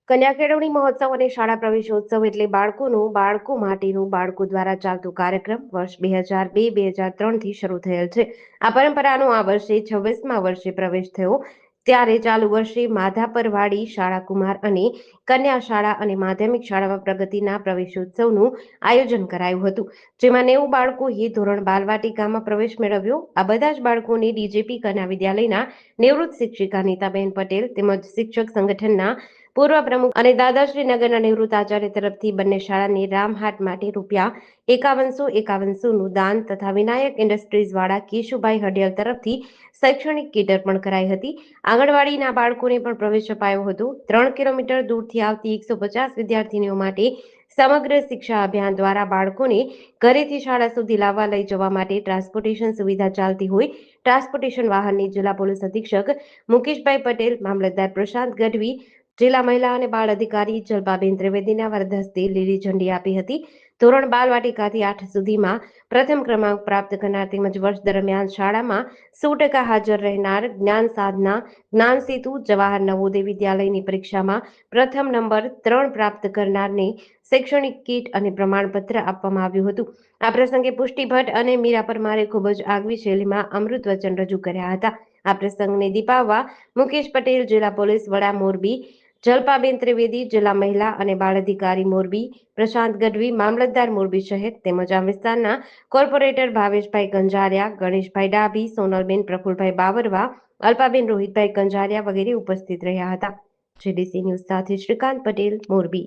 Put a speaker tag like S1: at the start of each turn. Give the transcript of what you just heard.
S1: કન્યા કેળવણી મહોત્સવ અને શાળા પ્રવેશોત્સવ એટલે બાળકો માટેનું બાળકો દ્વારા ચાલતું કાર્યક્રમ વર્ષ 2002-2003 થી શરૂ થયેલ છે. આ પરંપરાનો આ વર્ષે 26મા વર્ષે પ્રવેશ થયો. ત્યારે ચાલુ વર્ષે માધાપરવાડી શાળા કુમાર અને કન્યા શાળા અને માધ્યમિક શાળામાં પ્રગતિના પ્રવેશોત્સવનું આયોજન કરાયું હતું, જેમાં 90 બાળકોએ ધોરણ બાલવાટિકામાં પ્રવેશ મેળવ્યો. આ બધા જ બાળકોને ડીજેપી કન્યા વિદ્યાલયના નિવૃત્ત શિક્ષિકા નીતાબેન પટેલ તેમજ શિક્ષક સંગઠનના પૂર્વ પ્રમુખ અને દાદાશ્રી નગરના નિવૃત્ત આચાર્ય તરફથી બંને શાળાની રામહાટ માટે રૂપિયા 5151નું દાન તથા વિનાયક ઇન્ડસ્ટ્રીઝ વાળા કેશુભાઈ હડિયલ તરફથી શૈક્ષણિક કીટ અર્પણ કરાઈ હતી. આંગણવાડીના બાળકોને પણ પ્રવેશ અપાયો હતો. 3 કિલોમીટર દૂરથી આવતી 150 વિદ્યાર્થીનીઓ માટે સમગ્ર શિક્ષા અભિયાન દ્વારા બાળકોને ઘરેથી શાળા સુધી લાવવા લઈ જવા માટે ટ્રાન્સપોર્ટેશન સુવિધા ચાલતી હોય. ટ્રાન્સપોર્ટેશન વાહનની જિલ્લા પોલીસ અધિક્ષક મુકેશભાઈ પટેલ, મામલતદાર પ્રશાંત ગઢવી, જિલ્લા મહિલા અને બાળ અધિકારી જલ્પાબેન ત્રિવેદીના વરદ હસ્તે લીલી ઝંડી આપી હતી. ધોરણ બાલવાટિકાથી 8 સુધીમાં પ્રથમ ક્રમાંક પ્રાપ્ત કરનાર તેમજ વર્ષ દરમિયાન શાળામાં 100% હાજર રહેનાર જ્ઞાન સાધના, જ્ઞાન સેતુ, જવાહર નવોદય વિદ્યાલયની પરીક્ષામાં પ્રથમ નંબર 3 પ્રાપ્ત કરનારને શૈક્ષણિક કીટ અને પ્રમાણપત્ર આપવામાં આવ્યું હતું. આ પ્રસંગે પુષ્ટિ ભટ્ટ અને મીરા પરમારે ખૂબ જ આગવી શૈલીમાં અમૃત વચન રજૂ કર્યા હતા. આ પ્રસંગને દીપાવવા મુકેશ પટેલ, જિલ્લા પોલીસ વડા મોરબી, જલ્પાબેન ત્રિવેદી, જિલ્લા મહિલા અને બાળ અધિકારી મોરબી, પ્રશાંત ગઢવી, મામલતદાર મોરબી શહેર તેમજ આ વિસ્તારના કોર્પોરેટર ભાવેશભાઈ કંજારિયા, ગણેશભાઈ ડાભી, સોનલબેન, પ્રફુલભાઈ બાવરવા, અલ્પાબેન રોહિતભાઈ કંજારિયા વગેરે ઉપસ્થિત રહ્યા હતા. જીડીસી ન્યૂઝ સાથે શ્રીકાંત પટેલ, મોરબી.